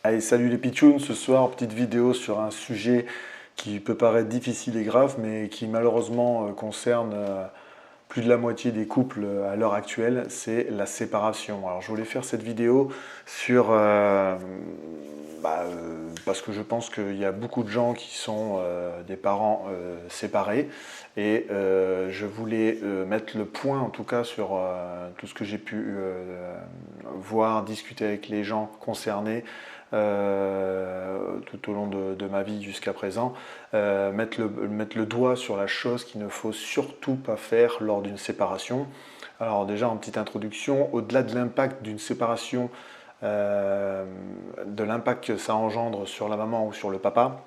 Allez, salut les pitchouns, ce soir, petite vidéo sur un sujet qui peut paraître difficile et grave, mais qui malheureusement concerne plus de la moitié des couples à l'heure actuelle, c'est la séparation. Alors je voulais faire cette vidéo sur, parce que je pense qu'il y a beaucoup de gens qui sont des parents séparés, et je voulais mettre le point en tout cas sur tout ce que j'ai pu voir, discuter avec les gens concernés tout au long de ma vie jusqu'à présent, mettre le doigt sur la chose qu'il ne faut surtout pas faire lors d'une séparation. Alors déjà en petite introduction, au-delà de l'impact d'une séparation, de l'impact que ça engendre sur la maman ou sur le papa,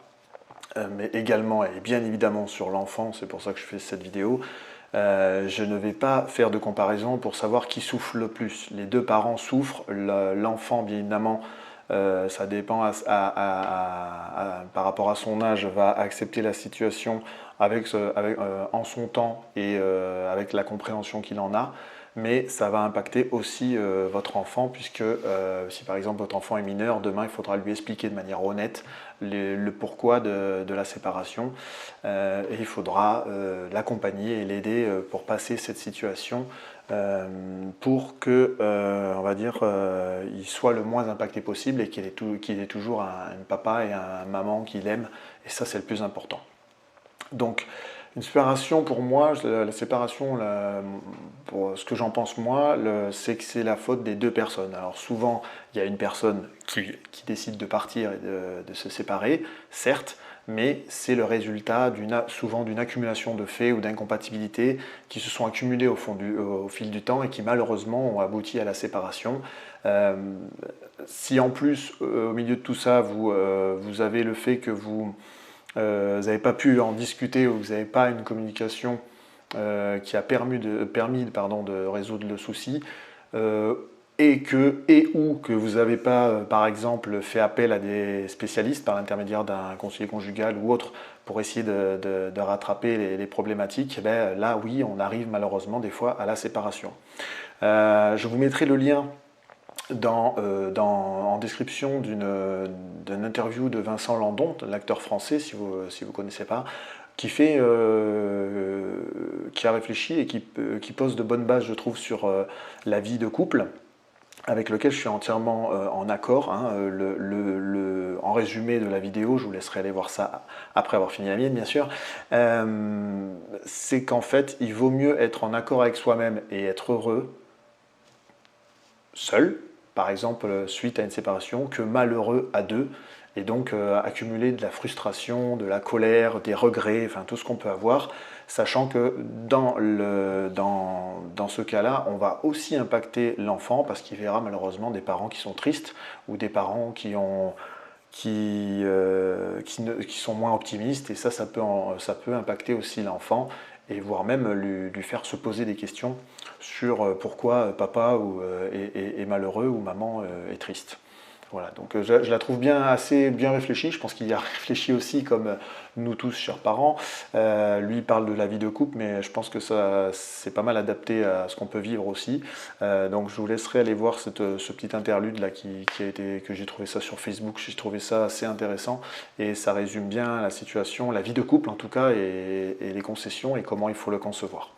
mais également et bien évidemment sur l'enfant, c'est pour ça que je fais cette vidéo, je ne vais pas faire de comparaison pour savoir qui souffre le plus. Les deux parents souffrent, l'enfant bien évidemment, ça dépend par rapport à son âge, va accepter la situation en son temps et avec la compréhension qu'il en a, mais ça va impacter aussi votre enfant, puisque si par exemple votre enfant est mineur, demain il faudra lui expliquer de manière honnête le pourquoi de la séparation, et il faudra l'accompagner et l'aider pour passer cette situation, pour que, on va dire, il soit le moins impacté possible et qu'il ait toujours un papa et un maman qu'il aime, et ça c'est le plus important. Donc une séparation pour moi, la séparation, pour ce que j'en pense moi, c'est que c'est la faute des deux personnes. Alors souvent il y a une personne qui décide de partir et de se séparer, certes, mais c'est le résultat souvent d'une accumulation de faits ou d'incompatibilités qui se sont accumulés au fil du temps et qui malheureusement ont abouti à la séparation. Si en plus, au milieu de tout ça, vous avez le fait que vous n'avez pas pu en discuter ou vous n'avez pas une communication qui a permis de résoudre le souci, ou que vous n'avez pas, par exemple, fait appel à des spécialistes par l'intermédiaire d'un conseiller conjugal ou autre pour essayer de rattraper les problématiques, là oui, on arrive malheureusement des fois à la séparation. Je vous mettrai le lien en description d'une interview de Vincent Landon, l'acteur français, si vous ne connaissez pas, qui a réfléchi et qui pose de bonnes bases, je trouve, sur la vie de couple, avec lequel je suis entièrement en accord. En résumé de la vidéo, je vous laisserai aller voir ça après avoir fini la mienne, bien sûr, c'est qu'en fait, il vaut mieux être en accord avec soi-même et être heureux seul, par exemple suite à une séparation, que malheureux à deux, et donc accumuler de la frustration, de la colère, des regrets, enfin tout ce qu'on peut avoir, sachant que dans ce cas-là, on va aussi impacter l'enfant, parce qu'il verra malheureusement des parents qui sont tristes, ou des parents qui sont moins optimistes, et ça peut impacter aussi l'enfant, et voire même lui faire se poser des questions sur pourquoi papa est malheureux ou maman est triste. Voilà, donc je la trouve assez bien réfléchie. Je pense qu'il y a réfléchi aussi comme nous tous, chers parents. Lui parle de la vie de couple, mais je pense que ça c'est pas mal adapté à ce qu'on peut vivre aussi. Donc je vous laisserai aller voir ce petit interlude là que j'ai trouvé ça sur Facebook. J'ai trouvé ça assez intéressant et ça résume bien la situation, la vie de couple en tout cas, et les concessions et comment il faut le concevoir.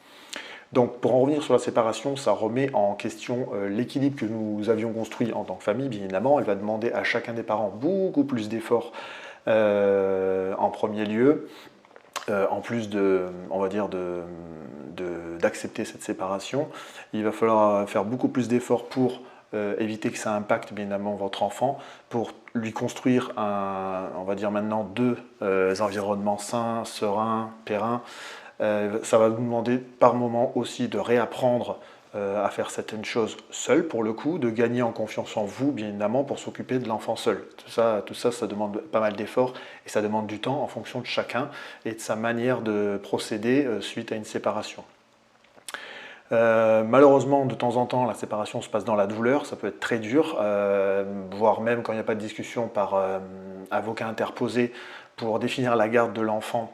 Donc pour en revenir sur la séparation, ça remet en question l'équilibre que nous avions construit en tant que famille, bien évidemment. Elle va demander à chacun des parents beaucoup plus d'efforts en premier lieu, en plus on va dire d'accepter cette séparation. Il va falloir faire beaucoup plus d'efforts pour éviter que ça impacte bien évidemment votre enfant, pour lui construire on va dire maintenant deux environnements sains, sereins, pérennes. Ça va vous demander par moment aussi de réapprendre à faire certaines choses seul pour le coup, de gagner en confiance en vous bien évidemment pour s'occuper de l'enfant seul. Tout ça, ça demande pas mal d'efforts et ça demande du temps en fonction de chacun et de sa manière de procéder suite à une séparation. Malheureusement, de temps en temps, la séparation se passe dans la douleur, ça peut être très dur, voire même quand il n'y a pas de discussion par avocat interposé pour définir la garde de l'enfant.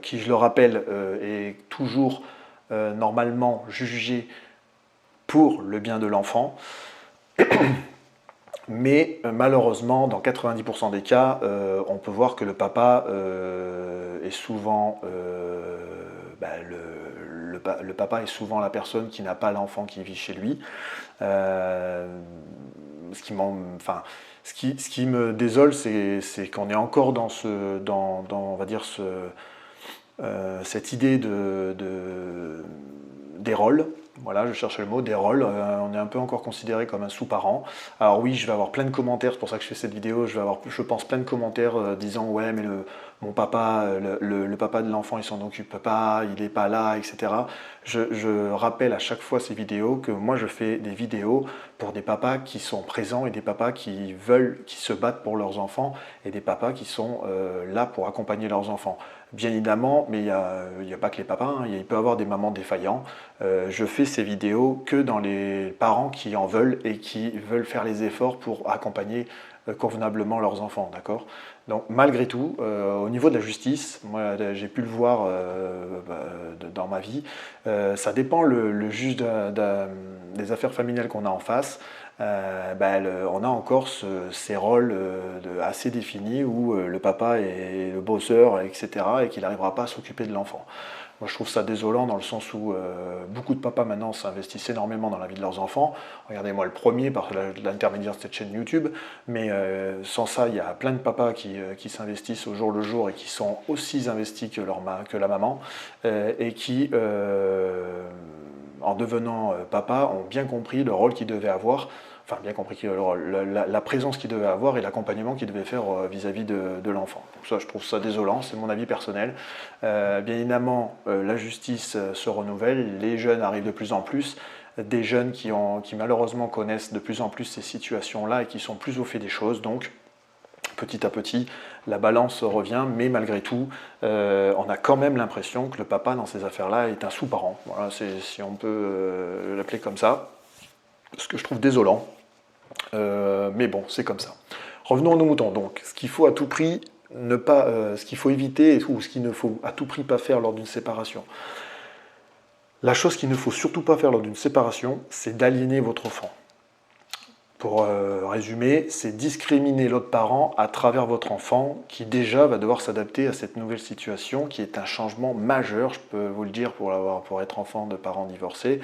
Qui, je le rappelle, est toujours normalement jugé pour le bien de l'enfant. Mais malheureusement, dans 90% des cas, on peut voir que le papa est souvent le papa est souvent la personne qui n'a pas l'enfant qui vit chez lui. Euh, enfin, ce qui me désole, c'est qu'on est encore dans on va dire cette idée des rôles. Voilà, je cherchais le mot, des rôles. On est un peu encore considéré comme un sous-parent. Alors oui, je vais avoir plein de commentaires, c'est pour ça que je fais cette vidéo, je vais avoir, je pense, plein de commentaires disant ouais, mais mon papa, le papa de l'enfant, il s'en occupe pas, il n'est pas là, etc. Je rappelle à chaque fois ces vidéos que moi je fais des vidéos pour des papas qui sont présents et des papas qui se battent pour leurs enfants et des papas qui sont là pour accompagner leurs enfants. Bien évidemment, mais il n'y a pas que les papas, hein, il peut y avoir des mamans défaillants. Je fais ces vidéos que dans les parents qui en veulent et qui veulent faire les efforts pour accompagner convenablement leurs enfants, d'accord? Donc malgré tout, au niveau de la justice, moi j'ai pu le voir dans ma vie, ça dépend le juge des affaires familiales qu'on a en face. On a encore ces rôles assez définis où le papa est le bosseur, etc., et qu'il n'arrivera pas à s'occuper de l'enfant. Moi, je trouve ça désolant dans le sens où beaucoup de papas maintenant s'investissent énormément dans la vie de leurs enfants. Regardez-moi le premier par l'intermédiaire de cette chaîne YouTube, mais sans ça, il y a plein de papas qui s'investissent au jour le jour et qui sont aussi investis que la maman et qui, en devenant papa, ont bien compris le rôle qu'ils devaient avoir. Enfin, bien compris la présence qu'il devait avoir et l'accompagnement qu'il devait faire vis-à-vis de l'enfant. Donc ça, je trouve ça désolant, c'est mon avis personnel. Bien évidemment, la justice se renouvelle, les jeunes arrivent de plus en plus, des jeunes qui malheureusement connaissent de plus en plus ces situations-là et qui sont plus au fait des choses. Donc, petit à petit, la balance revient, mais malgré tout, on a quand même l'impression que le papa dans ces affaires-là est un sous-parent. Voilà, si on peut l'appeler comme ça. Ce que je trouve désolant. Mais bon, c'est comme ça. Revenons à nos moutons. Donc, ce qu'il faut à tout prix ce qu'il faut éviter ou ce qu'il ne faut à tout prix pas faire lors d'une séparation. La chose qu'il ne faut surtout pas faire lors d'une séparation, c'est d'aliéner votre enfant. Pour résumer, c'est discriminer l'autre parent à travers votre enfant qui déjà va devoir s'adapter à cette nouvelle situation qui est un changement majeur, je peux vous le dire, pour être enfant de parents divorcés.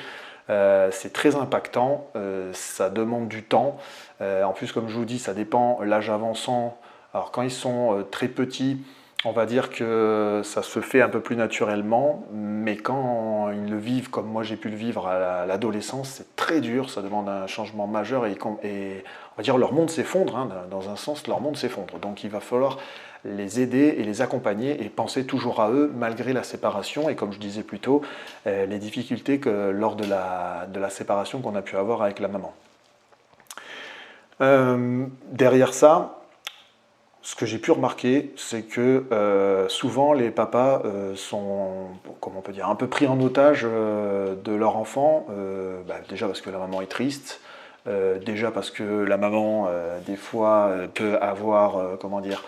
C'est très impactant, ça demande du temps. En plus, comme je vous dis, ça dépend l'âge avançant. Alors quand ils sont très petits, on va dire que ça se fait un peu plus naturellement, mais quand ils le vivent comme moi j'ai pu le vivre à l'adolescence, c'est très dur, ça demande un changement majeur et on va dire leur monde s'effondre, hein, dans un sens leur monde s'effondre. Donc il va falloir les aider et les accompagner et penser toujours à eux malgré la séparation et comme je disais plus tôt, les difficultés que lors de la séparation qu'on a pu avoir avec la maman. Derrière ça, ce que j'ai pu remarquer, c'est que souvent les papas sont, comment on peut dire, un peu pris en otage de leur enfant, déjà parce que la maman est triste, déjà parce que la maman, des fois, peut avoir, comment dire,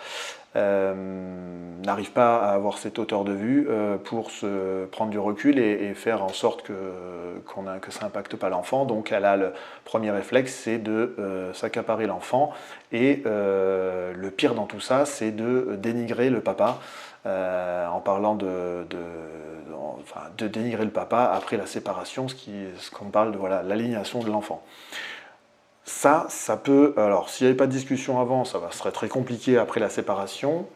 n'arrive pas à avoir cette hauteur de vue pour se prendre du recul et faire en sorte que ça n'impacte pas l'enfant. Donc elle a le premier réflexe, c'est de s'accaparer l'enfant et le pire dans tout ça, c'est de dénigrer le papa en parlant de dénigrer le papa après la séparation, ce qu'on parle de l'aliénation de l'enfant. Ça peut... Alors, s'il n'y avait pas de discussion avant, ça serait très compliqué après la séparation,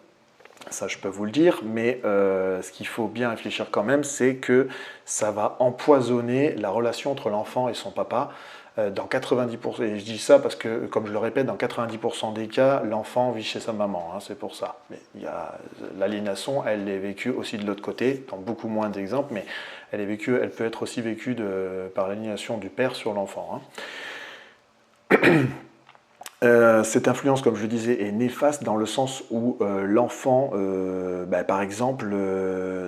ça je peux vous le dire, mais ce qu'il faut bien réfléchir quand même, c'est que ça va empoisonner la relation entre l'enfant et son papa. Dans 90%, et je dis ça parce que, comme je le répète, dans 90% des cas, l'enfant vit chez sa maman, hein, c'est pour ça. Mais l'aliénation, elle est vécue aussi de l'autre côté, dans beaucoup moins d'exemples, mais elle peut être aussi vécue par l'aliénation du père sur l'enfant. Hein. Cette influence, comme je le disais, est néfaste dans le sens où l'enfant, par exemple,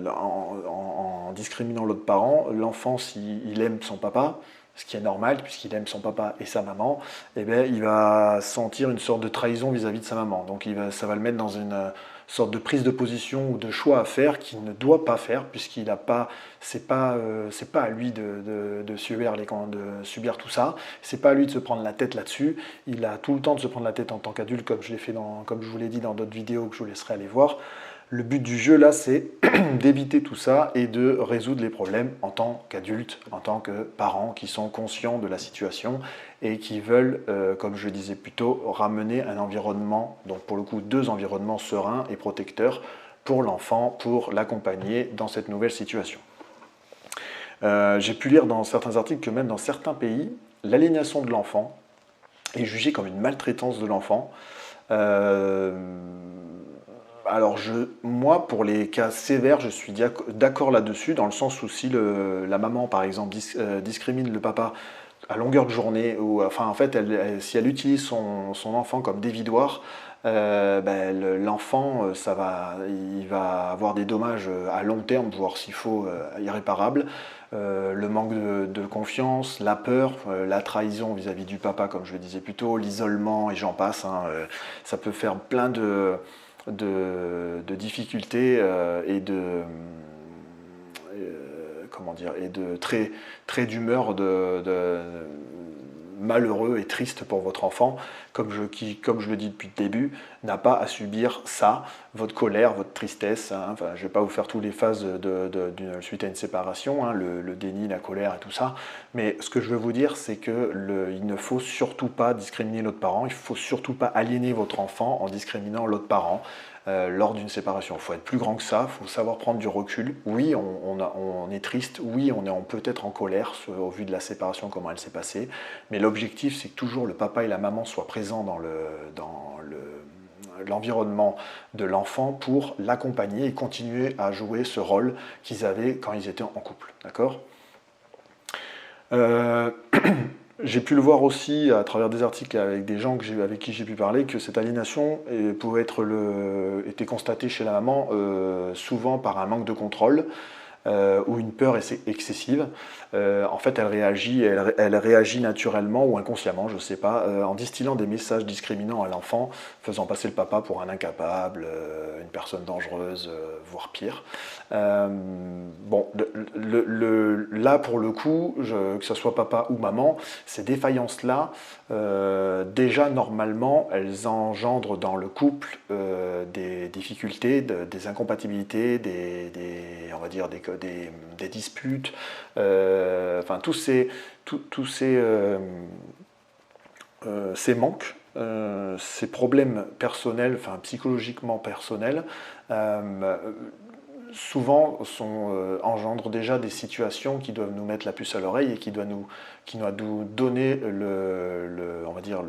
en discriminant l'autre parent, l'enfant, s'il aime son papa, ce qui est normal puisqu'il aime son papa et sa maman, il va sentir une sorte de trahison vis-à-vis de sa maman. Donc ça va le mettre dans sorte de prise de position ou de choix à faire qu'il ne doit pas faire, puisqu'il n'a pas, c'est pas à lui de subir tout ça, c'est pas à lui de se prendre la tête là-dessus, il a tout le temps de se prendre la tête en tant qu'adulte, comme je vous l'ai dit dans d'autres vidéos que je vous laisserai aller voir. Le but du jeu là, c'est d'éviter tout ça et de résoudre les problèmes en tant qu'adulte, en tant que parents qui sont conscients de la situation et qui veulent, comme je le disais plus tôt, ramener un environnement, donc pour le coup 2 environnements sereins et protecteurs pour l'enfant, pour l'accompagner dans cette nouvelle situation. J'ai pu lire dans certains articles que même dans certains pays, l'aliénation de l'enfant est jugée comme une maltraitance de l'enfant. Alors moi, pour les cas sévères, je suis d'accord là-dessus, dans le sens où si la maman, par exemple, discrimine le papa à longueur de journée, ou enfin en fait, si elle utilise son enfant comme dévidoir, l'enfant, il va avoir des dommages à long terme, voire s'il faut irréparables. Le manque de confiance, la peur, la trahison vis-à-vis du papa, comme je le disais plus tôt, l'isolement et j'en passe. Ça peut faire plein de difficultés et de traits d'humeur malheureux et triste pour votre enfant, comme je le dis depuis le début, n'a pas à subir ça, votre colère, votre tristesse. Enfin, je ne vais pas vous faire toutes les phases suite à une séparation, le déni, la colère et tout ça, mais ce que je veux vous dire, c'est qu'il ne faut surtout pas discriminer l'autre parent, il ne faut surtout pas aliéner votre enfant en discriminant l'autre parent. Lors d'une séparation. Il faut être plus grand que ça, il faut savoir prendre du recul. Oui, on est triste, oui, on est peut-être en colère au vu de la séparation, comment elle s'est passée, mais l'objectif, c'est que toujours le papa et la maman soient présents dans l'environnement de l'enfant pour l'accompagner et continuer à jouer ce rôle qu'ils avaient quand ils étaient en couple. D'accord ? J'ai pu le voir aussi à travers des articles avec des gens avec qui j'ai pu parler, que cette aliénation était constatée chez la maman souvent par un manque de contrôle ou une peur excessive. En fait, elle réagit naturellement ou inconsciemment, je ne sais pas, en distillant des messages discriminants à l'enfant, faisant passer le papa pour un incapable, une personne dangereuse, voire pire. Bon, là, pour le coup, que ce soit papa ou maman, ces défaillances-là, déjà, normalement, elles engendrent dans le couple des difficultés, des incompatibilités, on va dire des disputes, enfin tous ces manques, ces problèmes personnels, enfin psychologiquement personnels, souvent engendrent déjà des situations qui doivent nous mettre la puce à l'oreille et qui doivent nous donner on va dire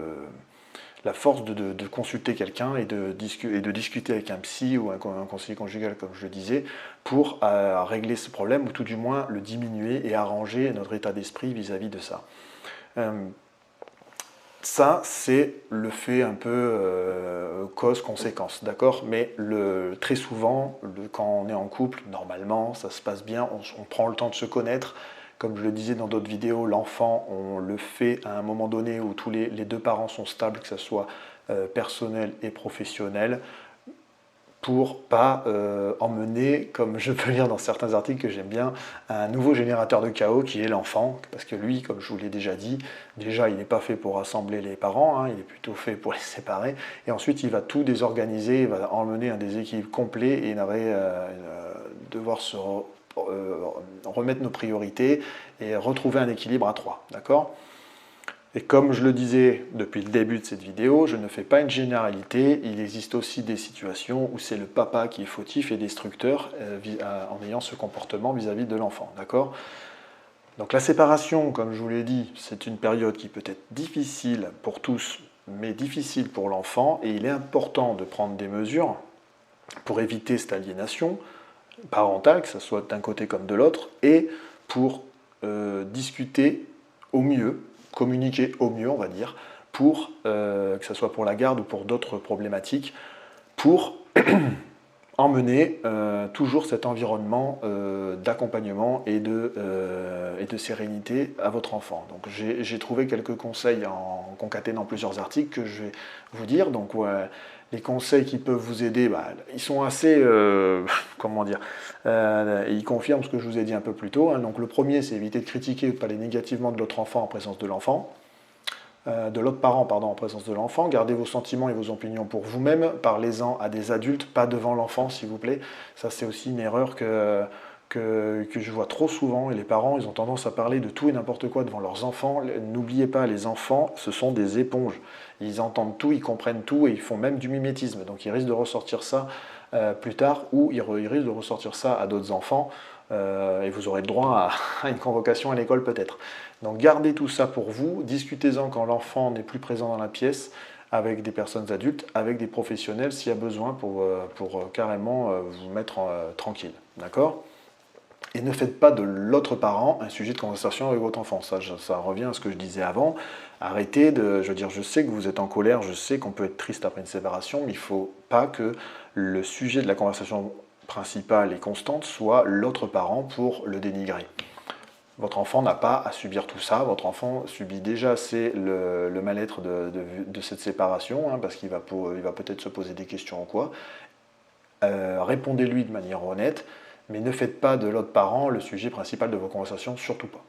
la force de consulter quelqu'un et de discuter avec un psy ou un conseiller conjugal, comme je le disais, pour régler ce problème, ou tout du moins le diminuer et arranger notre état d'esprit vis-à-vis de ça. Ça, c'est le fait un peu cause-conséquence, d'accord ? Mais très souvent, quand on est en couple, normalement, ça se passe bien, on prend le temps de se connaître. Comme je le disais dans d'autres vidéos, l'enfant, on le fait à un moment donné où tous les 2 parents sont stables, que ce soit personnel et professionnel, pour pas emmener, comme je peux lire dans certains articles que j'aime bien, un nouveau générateur de chaos qui est l'enfant, parce que lui, comme je vous l'ai déjà dit, déjà il n'est pas fait pour rassembler les parents, il est plutôt fait pour les séparer, et ensuite il va tout désorganiser, il va emmener un déséquilibre complet et il va devoir remettre nos priorités et retrouver un équilibre à 3, d'accord ? Et comme je le disais depuis le début de cette vidéo, je ne fais pas une généralité, il existe aussi des situations où c'est le papa qui est fautif et destructeur en ayant ce comportement vis-à-vis de l'enfant, d'accord ? Donc la séparation, comme je vous l'ai dit, c'est une période qui peut être difficile pour tous, mais difficile pour l'enfant, et il est important de prendre des mesures pour éviter cette aliénation parentale, que ce soit d'un côté comme de l'autre, et pour discuter au mieux, communiquer au mieux, on va dire, pour que ce soit pour la garde ou pour d'autres problématiques, pour emmenez toujours cet environnement d'accompagnement et de sérénité à votre enfant. Donc j'ai trouvé quelques conseils en concaténant plusieurs articles que je vais vous dire. Donc les conseils qui peuvent vous aider, ils sont assez, comment dire, ils confirment ce que je vous ai dit un peu plus tôt. Hein. Donc le premier, c'est éviter de critiquer ou de parler négativement de l'autre enfant en présence de l'enfant. De l'autre parent en présence de l'enfant. Gardez vos sentiments et vos opinions pour vous-même. Parlez-en à des adultes, pas devant l'enfant, s'il vous plaît. Ça, c'est aussi une erreur que je vois trop souvent. Et les parents, ils ont tendance à parler de tout et n'importe quoi devant leurs enfants. N'oubliez pas, les enfants, ce sont des éponges. Ils entendent tout, ils comprennent tout et ils font même du mimétisme. Donc, ils risquent de ressortir ça plus tard ou ils risquent de ressortir ça à d'autres enfants. Et vous aurez le droit à une convocation à l'école peut-être. Donc gardez tout ça pour vous, discutez-en quand l'enfant n'est plus présent dans la pièce, avec des personnes adultes, avec des professionnels s'il y a besoin pour carrément vous mettre tranquille. D'accord ? Et ne faites pas de l'autre parent un sujet de conversation avec votre enfant. Ça revient à ce que je disais avant. Arrêtez de... Je veux dire, je sais que vous êtes en colère, je sais qu'on peut être triste après une séparation, mais il ne faut pas que le sujet de la conversation principale et constante soit l'autre parent pour le dénigrer. Votre enfant n'a pas à subir tout ça. Votre enfant subit déjà assez le mal-être de cette séparation, hein, parce qu'il va peut-être se poser des questions ou quoi. Répondez-lui de manière honnête, mais ne faites pas de l'autre parent le sujet principal de vos conversations, surtout pas.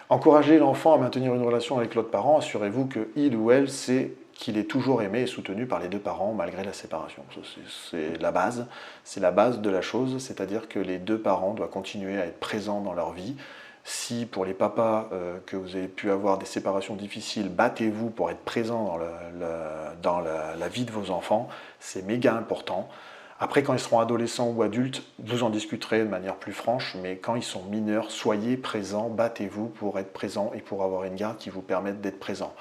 Encouragez l'enfant à maintenir une relation avec l'autre parent. Assurez-vous qu'il ou elle sait qu'il est toujours aimé et soutenu par les deux parents malgré la séparation. C'est la base de la chose, c'est-à-dire que les deux parents doivent continuer à être présents dans leur vie. Si pour les papas que vous avez pu avoir des séparations difficiles, battez-vous pour être présent dans la vie de vos enfants, c'est méga important. Après, quand ils seront adolescents ou adultes, vous en discuterez de manière plus franche, mais quand ils sont mineurs, soyez présents, battez-vous pour être présents et pour avoir une garde qui vous permette d'être présent.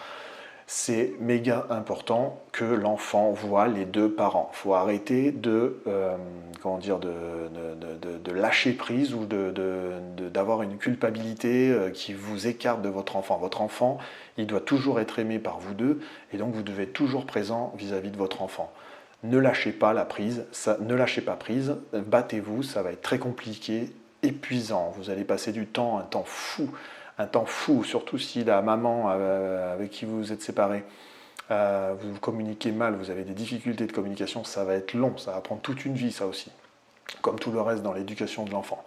C'est méga important que l'enfant voit les deux parents. Il faut arrêter de lâcher prise ou d'avoir une culpabilité qui vous écarte de votre enfant. Votre enfant, il doit toujours être aimé par vous deux, et donc vous devez être toujours présent vis-à-vis de votre enfant. Ne lâchez pas la prise, ne lâchez pas prise, battez-vous, ça va être très compliqué, épuisant. Vous allez passer un temps fou, surtout si la maman avec qui vous vous êtes séparés, vous communiquez mal, vous avez des difficultés de communication, ça va être long, ça va prendre toute une vie ça aussi, comme tout le reste dans l'éducation de l'enfant.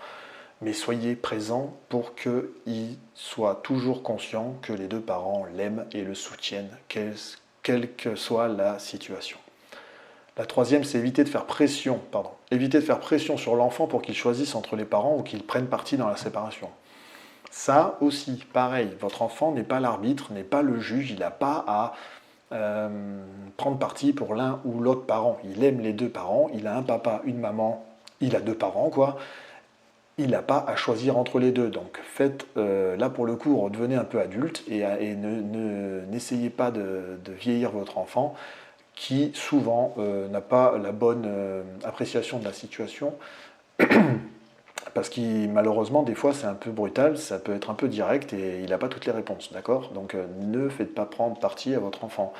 Mais soyez présents pour qu'il soit toujours conscient que les deux parents l'aiment et le soutiennent, quelle que soit la situation. La troisième, c'est éviter de faire pression sur l'enfant pour qu'il choisisse entre les parents ou qu'il prenne parti dans la séparation. Ça aussi, pareil, votre enfant n'est pas l'arbitre, n'est pas le juge, il n'a pas à prendre parti pour l'un ou l'autre parent. Il aime les deux parents, il a un papa, une maman, il a deux parents, quoi. Il n'a pas à choisir entre les deux. Donc faites, là pour le coup, redevenez un peu adulte et n'essayez pas de vieillir votre enfant, qui souvent n'a pas la bonne appréciation de la situation, parce que malheureusement, des fois, c'est un peu brutal, ça peut être un peu direct et il n'a pas toutes les réponses, d'accord ? Donc ne faites pas prendre parti à votre enfant.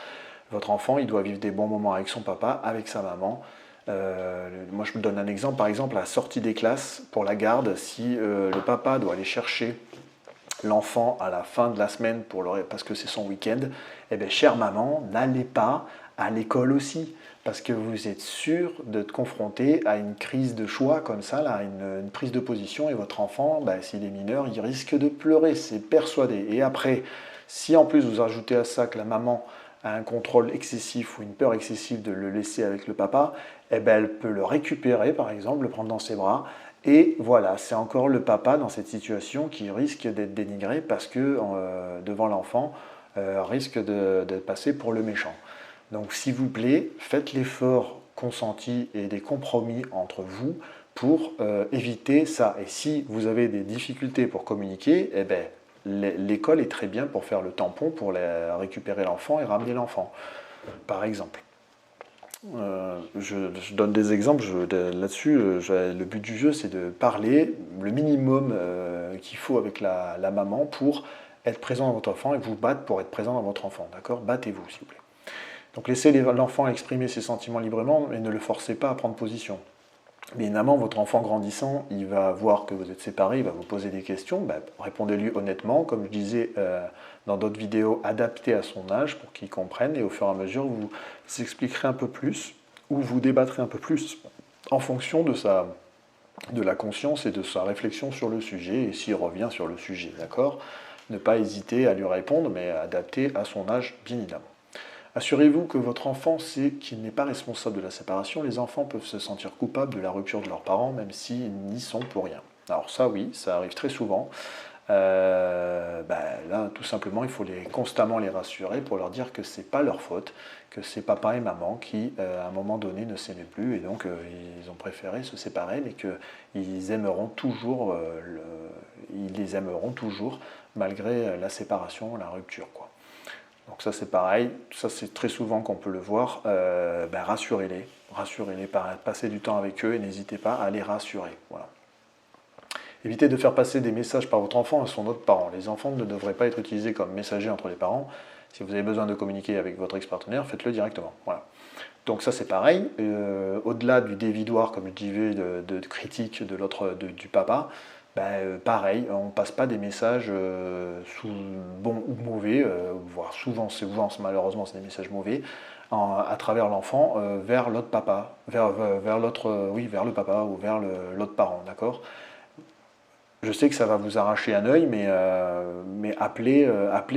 Votre enfant, il doit vivre des bons moments avec son papa, avec sa maman. Moi, je vous donne un exemple, par exemple, à la sortie des classes pour la garde, si le papa doit aller chercher l'enfant à la fin de la semaine parce que c'est son week-end, eh bien, chère maman, n'allez pas à l'école aussi, parce que vous êtes sûr d'être confronté à une crise de choix comme ça, là, une prise de position, et votre enfant, s'il est mineur, il risque de pleurer, c'est persuadé. Et après, si en plus vous ajoutez à ça que la maman a un contrôle excessif ou une peur excessive de le laisser avec le papa, eh bien, elle peut le récupérer, par exemple, le prendre dans ses bras, et voilà, c'est encore le papa dans cette situation qui risque d'être dénigré parce que devant l'enfant, risque de passer pour le méchant. Donc s'il vous plaît, faites l'effort consenti et des compromis entre vous pour éviter ça. Et si vous avez des difficultés pour communiquer, eh ben, l'école est très bien pour faire le tampon, pour récupérer l'enfant et ramener l'enfant, par exemple. Je donne des exemples là-dessus. Le but du jeu, c'est de parler le minimum qu'il faut avec la maman pour être présent dans votre enfant et vous battre pour être présent dans votre enfant. D'accord ? Battez-vous, s'il vous plaît. Donc laissez l'enfant exprimer ses sentiments librement et ne le forcez pas à prendre position. Bien évidemment, votre enfant grandissant, il va voir que vous êtes séparés, il va vous poser des questions, répondez-lui honnêtement, comme je disais dans d'autres vidéos, adaptées à son âge pour qu'il comprenne, et au fur et à mesure, vous expliquerez un peu plus, ou vous débattrez un peu plus en fonction de la conscience et de sa réflexion sur le sujet, et s'il revient sur le sujet, d'accord? Ne pas hésiter à lui répondre, mais adapté à son âge, bien évidemment. Assurez-vous que votre enfant sait qu'il n'est pas responsable de la séparation. Les enfants peuvent se sentir coupables de la rupture de leurs parents, même s'ils n'y sont pour rien. Alors ça, oui, ça arrive très souvent. Là, tout simplement, il faut constamment les rassurer pour leur dire que c'est pas leur faute, que c'est papa et maman qui, à un moment donné, ne s'aimaient plus et donc ils ont préféré se séparer, mais qu'ils aimeront toujours, ils les aimeront toujours malgré la séparation, la rupture, quoi. Donc ça c'est pareil, ça c'est très souvent qu'on peut le voir, rassurez-les, passez du temps avec eux et n'hésitez pas à les rassurer. Voilà. Évitez de faire passer des messages par votre enfant à son autre parent. Les enfants ne devraient pas être utilisés comme messagers entre les parents. Si vous avez besoin de communiquer avec votre ex-partenaire, faites-le directement. Voilà. Donc ça c'est pareil, au-delà du dévidoir, comme je disais, de critique du papa, pareil, on ne passe pas des messages bons ou mauvais, voire souvent malheureusement c'est des messages mauvais, à travers l'enfant vers l'autre papa, vers le papa ou vers l'autre parent, d'accord? Je sais que ça va vous arracher un œil, mais appelez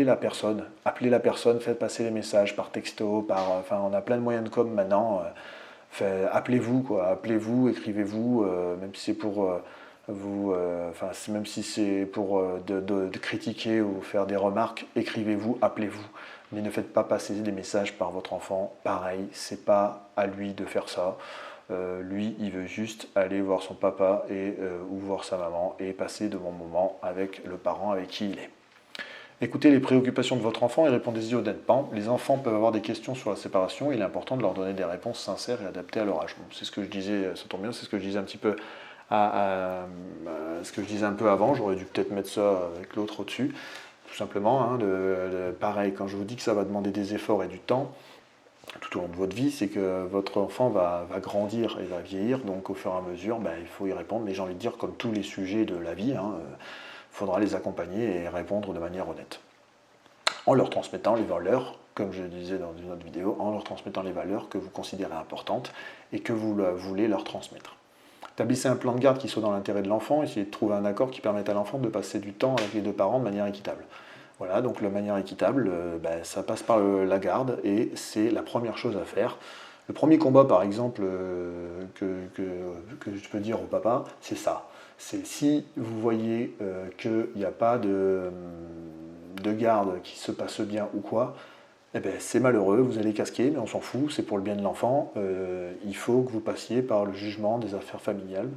la personne. Appelez la personne, faites passer les messages par texto, on a plein de moyens de com maintenant. Appelez-vous, quoi. Appelez-vous, écrivez-vous, même si c'est pour même si c'est pour de critiquer ou faire des remarques, écrivez-vous, appelez-vous. Mais ne faites pas passer des messages par votre enfant. Pareil, c'est pas à lui de faire ça. Lui, il veut juste aller voir son papa ou voir sa maman et passer de bons moments avec le parent avec qui il est. Écoutez les préoccupations de votre enfant et répondez-y honnêtement. Les enfants peuvent avoir des questions sur la séparation. Il est important de leur donner des réponses sincères et adaptées à leur âge. Bon, c'est ce que je disais, ça tombe bien, c'est ce que je disais un petit peu ce que je disais un peu avant. J'aurais dû peut-être mettre ça avec l'autre au-dessus. Tout simplement, hein, pareil, quand je vous dis que ça va demander des efforts et du temps, tout au long de votre vie, c'est que votre enfant va grandir et va vieillir, donc au fur et à mesure, il faut y répondre, mais j'ai envie de dire, comme tous les sujets de la vie, il faudra les accompagner et répondre de manière honnête. En leur transmettant les valeurs, comme je le disais dans une autre vidéo, en leur transmettant les valeurs que vous considérez importantes et que vous voulez leur transmettre. Établissez un plan de garde qui soit dans l'intérêt de l'enfant, essayez de trouver un accord qui permette à l'enfant de passer du temps avec les deux parents de manière équitable. Voilà, donc de manière équitable, ça passe par la garde et c'est la première chose à faire. Le premier combat, par exemple, que je peux dire au papa, c'est ça. C'est si vous voyez qu'il n'y a pas de garde qui se passe bien ou quoi, c'est malheureux, vous allez casquer, mais on s'en fout, c'est pour le bien de l'enfant. Il faut que vous passiez par le jugement des affaires familiales,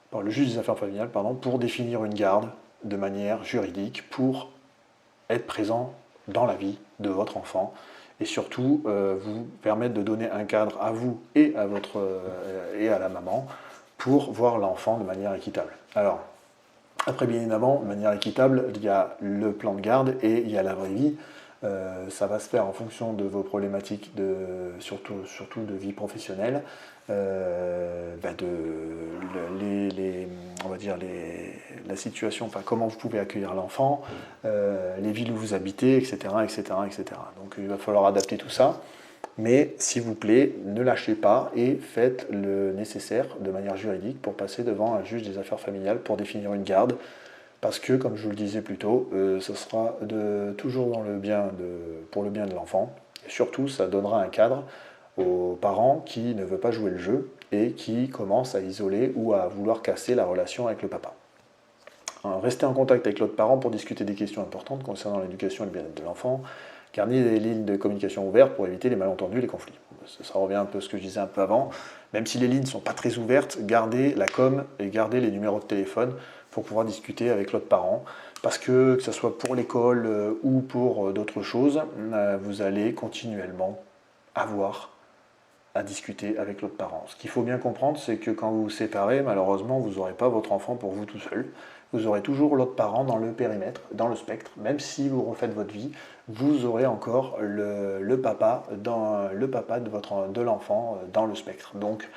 par le juge des affaires familiales, pour définir une garde de manière juridique, pour être présent dans la vie de votre enfant et surtout vous permettre de donner un cadre à vous et à la maman pour voir l'enfant de manière équitable. Alors, après bien évidemment, de manière équitable, il y a le plan de garde et il y a la vraie vie. Ça va se faire en fonction de vos problématiques, surtout de vie professionnelle, la situation, comment vous pouvez accueillir l'enfant, les villes où vous habitez, etc., etc., etc. Donc il va falloir adapter tout ça, mais s'il vous plaît, ne lâchez pas et faites le nécessaire de manière juridique pour passer devant un juge des affaires familiales pour définir une garde. Parce que, comme je vous le disais plus tôt, ce sera toujours pour le bien de l'enfant. Et surtout, ça donnera un cadre aux parents qui ne veulent pas jouer le jeu et qui commencent à isoler ou à vouloir casser la relation avec le papa. Alors, restez en contact avec l'autre parent pour discuter des questions importantes concernant l'éducation et le bien-être de l'enfant. Gardez des lignes de communication ouvertes pour éviter les malentendus et les conflits. Ça revient un peu à ce que je disais un peu avant. Même si les lignes ne sont pas très ouvertes, gardez la com et gardez les numéros de téléphone pour pouvoir discuter avec l'autre parent. Parce que ce soit pour l'école ou pour d'autres choses, vous allez continuellement avoir à discuter avec l'autre parent. Ce qu'il faut bien comprendre, c'est que quand vous vous séparez, malheureusement, vous n'aurez pas votre enfant pour vous tout seul. Vous aurez toujours l'autre parent dans le périmètre, dans le spectre. Même si vous refaites votre vie, vous aurez encore le papa de l'enfant dans le spectre. Donc,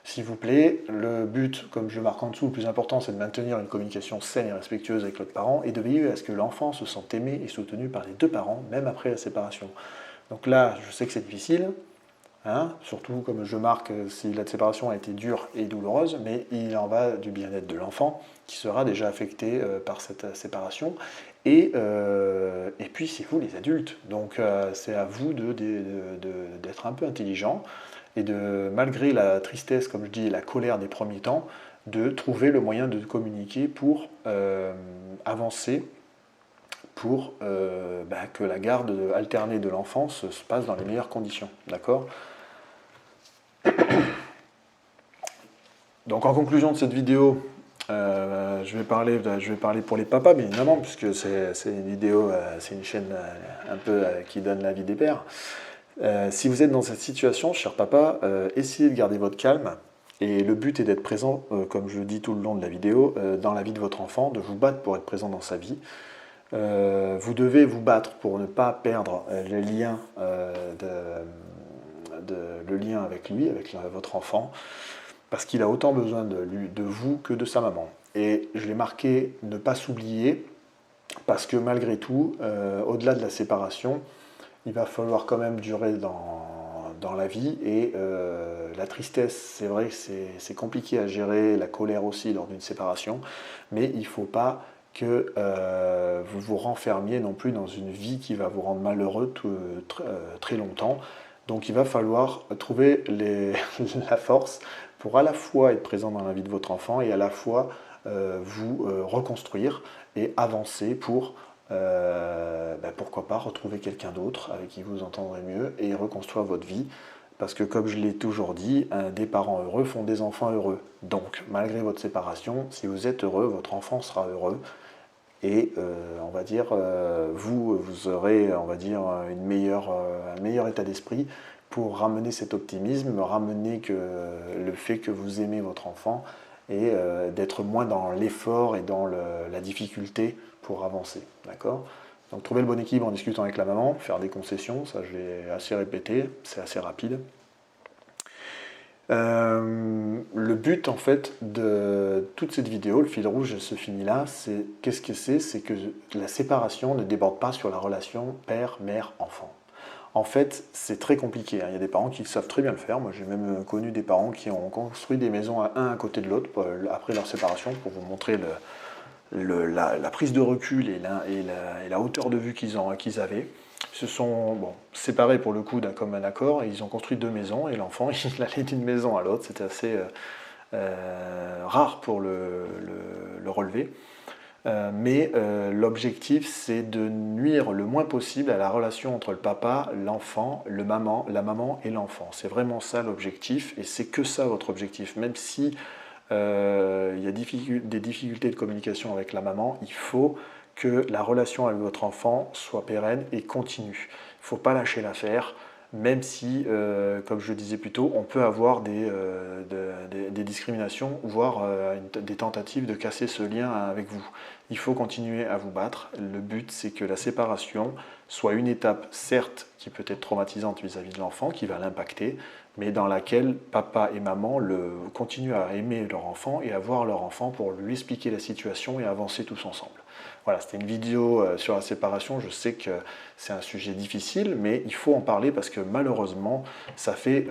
S'il vous plaît, le but, comme je marque en dessous, le plus important, c'est de maintenir une communication saine et respectueuse avec l'autre parent et de veiller à ce que l'enfant se sente aimé et soutenu par les deux parents, même après la séparation. Donc là, je sais que c'est difficile, hein, surtout comme je marque si la séparation a été dure et douloureuse, mais il en va du bien-être de l'enfant qui sera déjà affecté par cette séparation. Et puis c'est vous les adultes, donc c'est à vous d'être un peu intelligent et de, malgré la tristesse, comme je dis, et la colère des premiers temps, de trouver le moyen de communiquer pour avancer, pour que la garde alternée de l'enfant se passe dans les meilleures conditions. D'accord? Donc en conclusion de cette vidéo, je vais parler pour les papas, bien évidemment, puisque c'est une vidéo, c'est une chaîne un peu qui donne l'avis des pères. Si vous êtes dans cette situation, cher papa, essayez de garder votre calme. Et le but est d'être présent, comme je le dis tout le long de la vidéo, dans la vie de votre enfant, de vous battre pour être présent dans sa vie. Vous devez vous battre pour ne pas perdre le lien, le lien avec lui, avec votre enfant, parce qu'il a autant besoin de vous que de sa maman. Et je l'ai marqué, ne pas s'oublier, parce que malgré tout, au-delà de la séparation, il va falloir quand même durer dans la vie et la tristesse, c'est vrai que c'est compliqué à gérer, la colère aussi lors d'une séparation, mais il ne faut pas que vous vous renfermiez non plus dans une vie qui va vous rendre malheureux très longtemps. Donc il va falloir trouver la force pour à la fois être présent dans la vie de votre enfant et à la fois vous reconstruire et avancer pour pourquoi pas retrouver quelqu'un d'autre avec qui vous entendrez mieux et reconstruire votre vie. Parce que comme je l'ai toujours dit, des parents heureux font des enfants heureux. Donc malgré votre séparation, si vous êtes heureux, votre enfant sera heureux. Et on va dire, vous aurez, on va dire, un meilleur état d'esprit pour ramener cet optimisme, ramener le fait que vous aimez votre enfant et d'être moins dans l'effort et dans la difficulté pour avancer. D'accord? Donc trouver le bon équilibre en discutant avec la maman, faire des concessions, ça je l'ai assez répété, c'est assez rapide. Le but en fait de toute cette vidéo, le fil rouge se finit là, c'est qu'est-ce que c'est que la séparation ne déborde pas sur la relation père, mère, enfant. En fait, c'est très compliqué, hein. Il y a des parents qui savent très bien le faire. Moi, j'ai même connu des parents qui ont construit des maisons à côté de l'autre après leur séparation pour vous montrer la prise de recul et la hauteur de vue qu'ils avaient. Ils se sont séparés pour le coup d'un commun accord et ils ont construit 2 maisons et l'enfant il allait d'une maison à l'autre. C'était assez rare pour le relever. Mais l'objectif c'est de nuire le moins possible à la relation entre le papa, l'enfant, la maman et l'enfant. C'est vraiment ça l'objectif et c'est que ça votre objectif. Même si il y a des difficultés de communication avec la maman, il faut que la relation avec votre enfant soit pérenne et continue. Il ne faut pas lâcher l'affaire, même si, comme je le disais plus tôt, on peut avoir des discriminations, voire des tentatives de casser ce lien avec vous. Il faut continuer à vous battre. Le but, c'est que la séparation soit une étape, certes, qui peut être traumatisante vis-à-vis de l'enfant, qui va l'impacter, mais dans laquelle papa et maman continuent à aimer leur enfant et à voir leur enfant pour lui expliquer la situation et avancer tous ensemble. Voilà, c'était une vidéo sur la séparation. Je sais que c'est un sujet difficile, mais il faut en parler parce que malheureusement, ça fait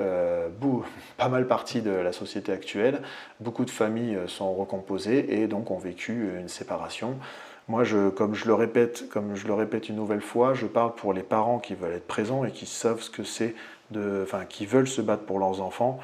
pas mal partie de la société actuelle. Beaucoup de familles sont recomposées et donc ont vécu une séparation. Moi, comme je le répète une nouvelle fois, je parle pour les parents qui veulent être présents et qui savent ce que c'est, qui veulent se battre pour leurs enfants.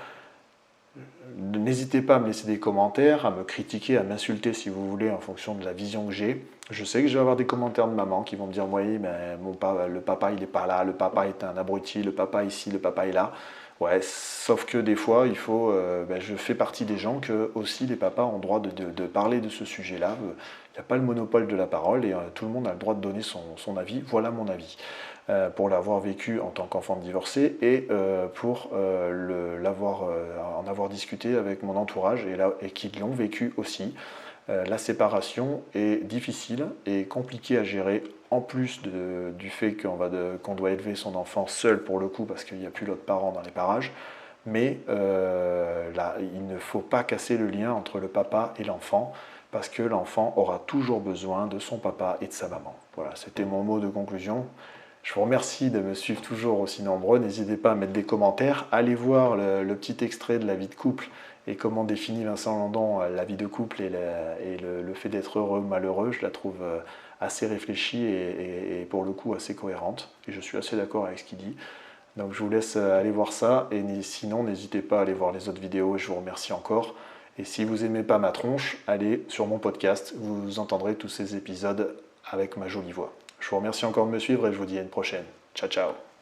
N'hésitez pas à me laisser des commentaires, à me critiquer, à m'insulter si vous voulez en fonction de la vision que j'ai. Je sais que je vais avoir des commentaires de maman qui vont me dire oui, mais le papa il n'est pas là, le papa est un abruti, le papa ici, le papa est là. Ouais, sauf que des fois, je fais partie des gens que aussi les papas ont le droit de parler de ce sujet-là. Il n'y a pas le monopole de la parole et tout le monde a le droit de donner son avis. Voilà mon avis. Pour l'avoir vécu en tant qu'enfant divorcé et pour en avoir discuté avec mon entourage et qui l'ont vécu aussi. La séparation est difficile et compliquée à gérer en plus du fait qu'on doit élever son enfant seul pour le coup parce qu'il n'y a plus l'autre parent dans les parages. mais là, il ne faut pas casser le lien entre le papa et l'enfant, parce que l'enfant aura toujours besoin de son papa et de sa maman. Voilà, c'était mon mot de conclusion. Je vous remercie de me suivre toujours aussi nombreux. N'hésitez pas à mettre des commentaires. Allez voir le petit extrait de la vie de couple et comment définit Vincent Landon la vie de couple et le fait d'être heureux ou malheureux. Je la trouve assez réfléchie et pour le coup assez cohérente. Et je suis assez d'accord avec ce qu'il dit. Donc je vous laisse aller voir ça. Et sinon, n'hésitez pas à aller voir les autres vidéos. Et je vous remercie encore. Et si vous n'aimez pas ma tronche, allez sur mon podcast. Vous entendrez tous ces épisodes avec ma jolie voix. Je vous remercie encore de me suivre et je vous dis à une prochaine. Ciao, ciao.